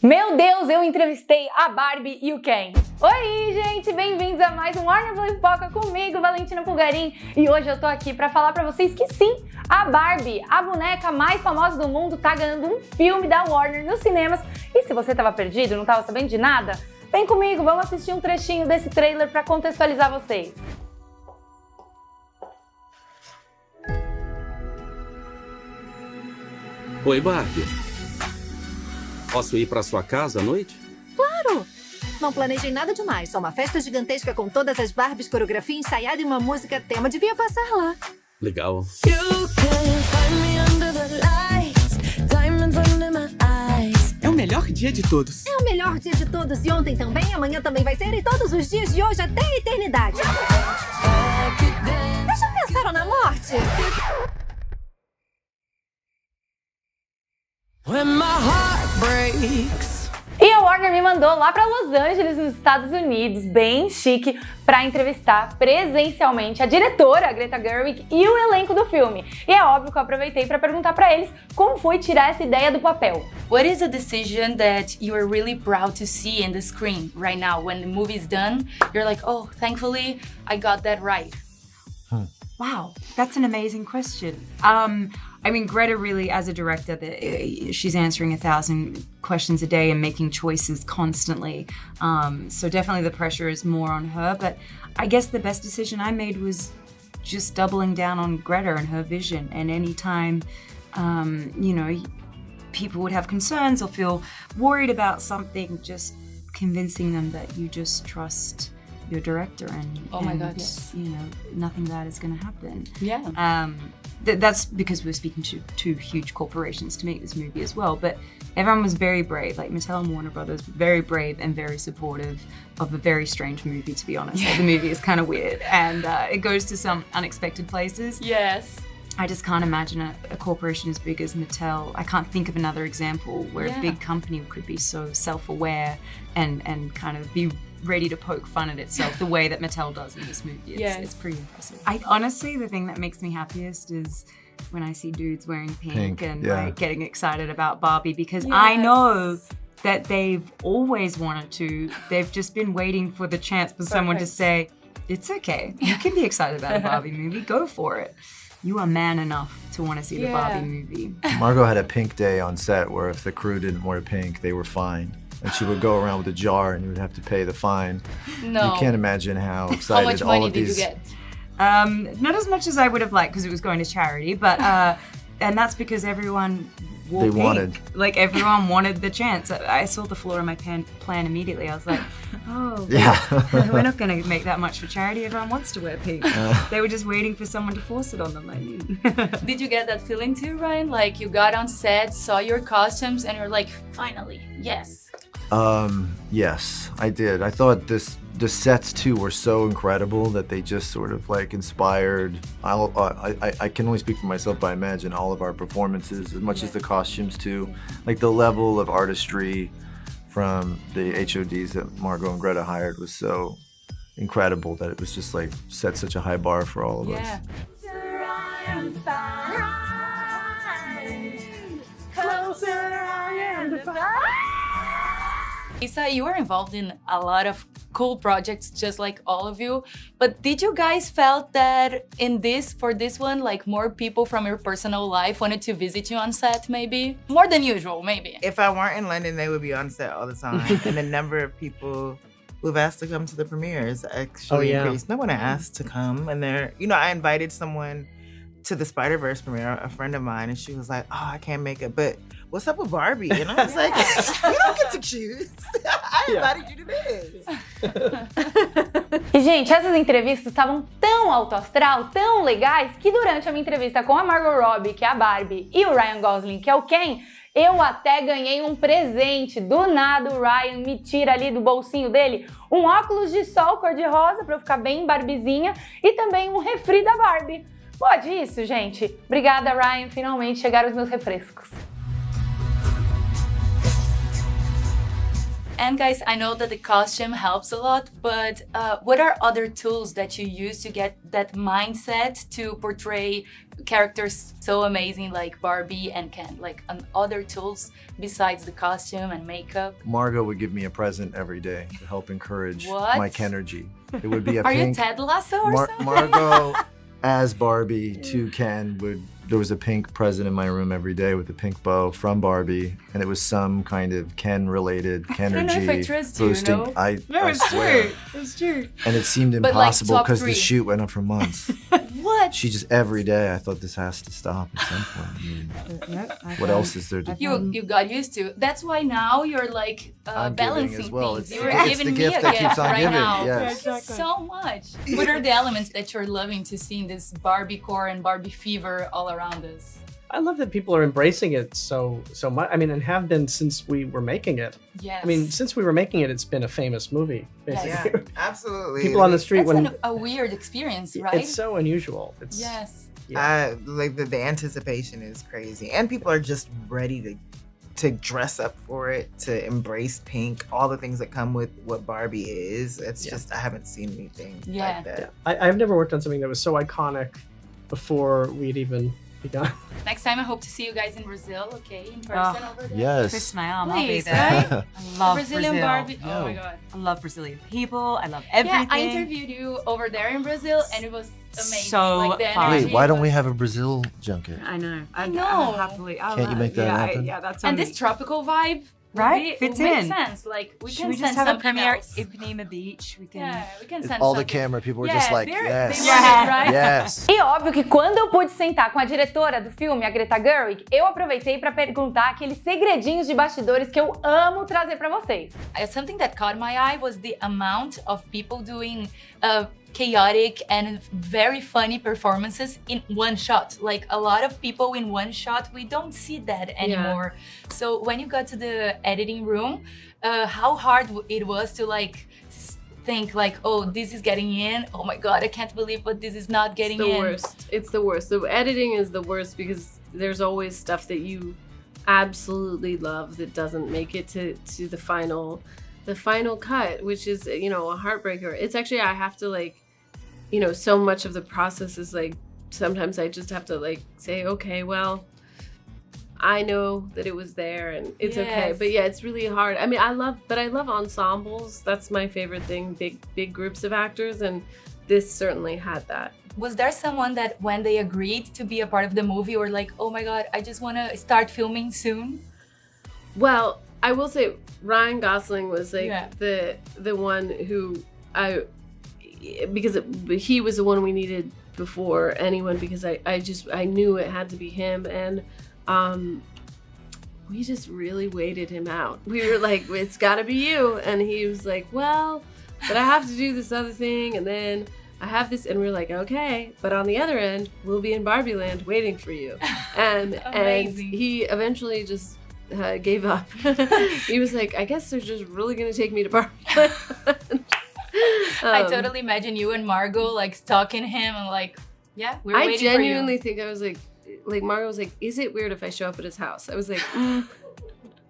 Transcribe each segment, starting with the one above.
Meu Deus, eu entrevistei a Barbie e o Ken. Oi, gente, bem-vindos a mais um Warner Play Pipoca comigo, Valentina Pulgarim. E hoje eu tô aqui pra falar pra vocês que sim, a Barbie, a boneca mais famosa do mundo, tá ganhando um filme da Warner nos cinemas. E se você tava perdido, não tava sabendo de nada, vem comigo, vamos assistir um trechinho desse trailer pra contextualizar vocês. Oi, Barbie. Posso ir pra sua casa à noite? Claro! Não planejei nada demais, só uma festa gigantesca com todas as Barbies, coreografia ensaiada e uma música tema. Devia passar lá. Legal. É o melhor dia de todos. É o melhor dia de todos e ontem também, amanhã também vai ser e todos os dias de hoje até a eternidade. Vocês já pensaram na morte? E a Warner me mandou lá para Los Angeles, nos Estados Unidos, bem chique, para entrevistar presencialmente a diretora, a Greta Gerwig, e o elenco do filme. E é óbvio que eu aproveitei para perguntar para eles como foi tirar essa ideia do papel. What is a decision that you are really proud to see in the screen right now? When the movie is done, you're like, oh, thankfully I got that right. Wow, that's an amazing question. I mean, Greta really, as a director, she's answering 1,000 questions a day and making choices constantly. So definitely the pressure is more on her. But I guess the best decision I made was just doubling down on Greta and her vision. And anytime, you know, people would have concerns or feel worried about something, just convincing them that you just trust your director and, oh my God, yes. You know, nothing bad is going to happen. Yeah. That's because we're speaking to two huge corporations to make this movie as well, but everyone was very brave, like Mattel and Warner Brothers, very brave and very supportive of a very strange movie, to be honest. Like, the movie is kind of weird and it goes to some unexpected places. Yes. I just can't imagine a corporation as big as Mattel. I can't think of another example where a big company could be so self-aware and kind of be ready to poke fun at itself the way that Mattel does in this movie. It's pretty impressive. I honestly, the thing that makes me happiest is when I see dudes wearing pink and like getting excited about Barbie, because I know that they've always wanted to. They've just been waiting for the chance for someone to say, it's okay, you can be excited about a Barbie movie, go for it. You are man enough to want to see the Barbie movie. Margot had a pink day on set where if the crew didn't wear pink, they were fined. And she would go around with a jar and you would have to pay the fine. No. You can't imagine how excited How much all money of these... did you get? Not as much as I would have liked because it was going to charity, but and that's because everyone wore They pink. wanted. Like, everyone wanted the chance. I saw the flaw in my plan immediately. I was like, oh, we're not going to make that much for charity. Everyone wants to wear pink. They were just waiting for someone to force it on them. I mean. Did you get that feeling too, Ryan? Like you got on set, saw your costumes, and you're like, finally, yes. Yes, I did. I thought the sets too were so incredible that they just sort of like inspired. I can only speak for myself, but I imagine all of our performances, as much as the costumes too. Like the level of artistry from the HODs that Margot and Greta hired was so incredible that it was just like set such a high bar for all of us. Isa, you were involved in a lot of cool projects, just like all of you. But did you guys felt that for this one, like more people from your personal life wanted to visit you on set, maybe? More than usual, maybe. If I weren't in London, they would be on set all the time. And the number of people who've asked to come to the premiere is actually increased. No one asked to come. And I invited someone to the Spider-Verse premiere, a friend of mine, and she was like, oh, I can't make it, but what's up with Barbie? And I was like, you don't get to choose. I invited you to this. E, gente, essas entrevistas estavam tão alto astral, tão legais, que durante a minha entrevista com a Margot Robbie, que é a Barbie, e o Ryan Gosling, que é o Ken, eu até ganhei um presente. Do nada o Ryan me tira ali do bolsinho dele um óculos de sol cor-de-rosa pra eu ficar bem barbizinha e também um refri da Barbie. Pode isso, gente? Obrigada, Ryan. Finalmente chegaram os meus refrescos. And guys, I know that the costume helps a lot, but what are other tools that you use to get that mindset to portray characters so amazing like Barbie and Ken? Like other tools besides the costume and makeup? Margot would give me a present every day to help encourage What? my Kenergy. It would be a Are pink... you Ted Lasso or something? Margot as Barbie to Ken there was a pink present in my room every day with a pink bow from Barbie, and it was some kind of Ken-related Kenergy I don't know if I trust you, boosting. no? I It's swear. true. It's true. And it seemed But, like, impossible top because the 3. shoot went on for months. What? She just every day. I thought this has to stop at some point. I mean, what else is there to do? You got used to. That's why now you're like I'm giving balancing as well. things. It's You're the gift- giving the me gift a that gift keeps on right giving, now. yes. Thank you so much. What are the elements that you're loving to see in this Barbie core and Barbie fever all around us? I love that people are embracing it so much. I mean, and have been since we were making it. Yes. I mean, since we were making it, it's been a famous movie, basically. Yeah, absolutely. People on the street That's a weird experience, right? It's so unusual. It's Yes. Like the anticipation is crazy, and people are just ready to dress up for it, to embrace pink, all the things that come with what Barbie is. It's just, I haven't seen anything like that. I've never worked on something that was so iconic before we'd even begun. Next time, I hope to see you guys in Brazil, okay? In person over there. Yes. Twist my arm, I'll be Please, there. right? I love Brazilian Brazil. Barbie. Oh my god. I love Brazilian people. I love everything. Yeah, I interviewed you over there in Brazil, and it was amazing. So like, the fun. energy Wait, why don't was- we have a Brazil junket? I know. I know. Happily. Can't you make that happen? Yeah, that's And this tropical vibe, Right? Fits Fits makes in. sense. Like we Should can we send just have a something premiere else. in Ipanema Beach? We can. Yeah, we can send All the something. camera people were Yeah, just like, they yes. want it, right? Yes. E óbvio que quando eu pude sentar com a diretora do filme, a Greta Gerwig, eu aproveitei para perguntar aqueles segredinhos de bastidores que eu amo trazer para vocês. Something that caught my eye was the amount of people doing chaotic and very funny performances in one shot. Like a lot of people in one shot, we don't see that anymore. So when you got to the editing room, how hard it was to like think like, oh, this is getting in. Oh my God, I can't believe, but this is not getting in. It's the worst. The editing is the worst because there's always stuff that you absolutely love that doesn't make it to the final cut, which is, you know, a heartbreaker. It's actually, I have to like, you know, so much of the process is like, sometimes I just have to like say, okay, well, I know that it was there and it's okay. But yeah, it's really hard. I mean, I love ensembles. That's my favorite thing, big groups of actors, and this certainly had that. Was there someone that when they agreed to be a part of the movie were like, oh my God, I just want to start filming soon? Well, I will say Ryan Gosling was like the one who because he was the one we needed before anyone, because I knew it had to be him, and we just really waited him out. We were like, it's gotta be you, and he was like, well, but I have to do this other thing, and then I have this, and we're like, okay, but on the other end, we'll be in Barbie Land waiting for you. And he eventually just gave up. He was like, I guess they're just really gonna take me to Barbie Land. I totally imagine you and Margot like stalking him and like, yeah, we're waiting for you. I genuinely think I was like Margot was like, is it weird if I show up at his house? I was like,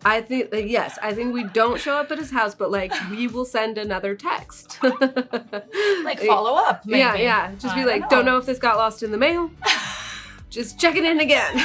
I think like, yes, I think we don't show up at his house, but like we will send another text. Like follow up, maybe. Yeah. Just be like, don't know if this got lost in the mail. Just check it in again.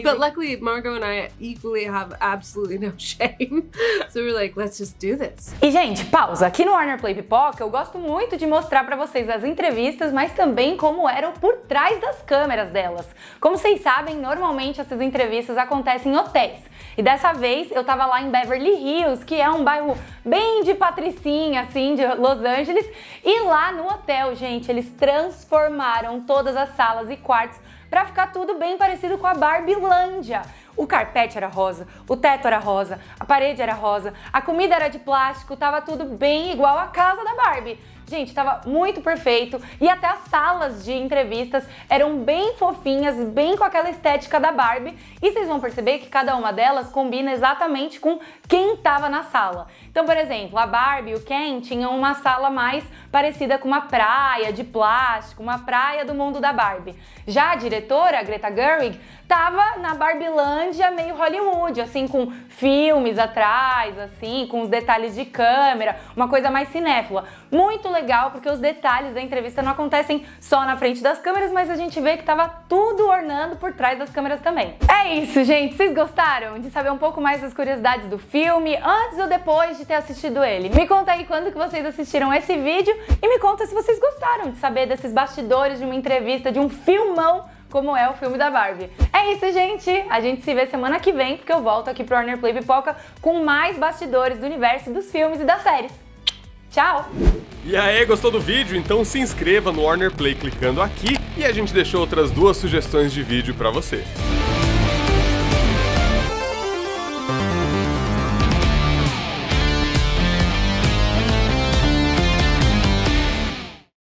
But luckily, Margot and I equally have absolutely no shame. So we're like, let's just do this. E, gente, pausa. Aqui no Warner Play Pipoca, eu gosto muito de mostrar pra vocês as entrevistas, mas também como eram por trás das câmeras delas. Como vocês sabem, normalmente essas entrevistas acontecem em hotéis. E dessa vez eu tava lá em Beverly Hills, que é um bairro bem de patricinha, assim, de Los Angeles. E lá no hotel, gente, eles transformaram todas as salas e quartos pra ficar tudo bem parecido com a Barbilândia. O carpete era rosa, o teto era rosa, a parede era rosa, a comida era de plástico, tava tudo bem igual a casa da Barbie. Gente, tava muito perfeito e até as salas de entrevistas eram bem fofinhas, bem com aquela estética da Barbie. E vocês vão perceber que cada uma delas combina exatamente com quem tava na sala. Então, por exemplo, a Barbie e o Ken tinham uma sala mais parecida com uma praia de plástico, uma praia do mundo da Barbie. Já a diretora, a Greta Gerwig, tava na Barbilândia meio Hollywood, assim, com filmes atrás, assim, com os detalhes de câmera, uma coisa mais cinéfila. Muito legal, porque os detalhes da entrevista não acontecem só na frente das câmeras, mas a gente vê que tava tudo ornando por trás das câmeras também. É isso, gente! Vocês gostaram de saber um pouco mais das curiosidades do filme, antes ou depois de ter assistido ele? Me conta aí quando que vocês assistiram esse vídeo e me conta se vocês gostaram de saber desses bastidores de uma entrevista, de um filmão como é o filme da Barbie. É isso, gente! A gente se vê semana que vem, porque eu volto aqui pro Warner Play Pipoca com mais bastidores do universo dos filmes e das séries. Tchau! E aí, gostou do vídeo? Então se inscreva no Warner Play clicando aqui e a gente deixou outras 2 sugestões de vídeo pra você.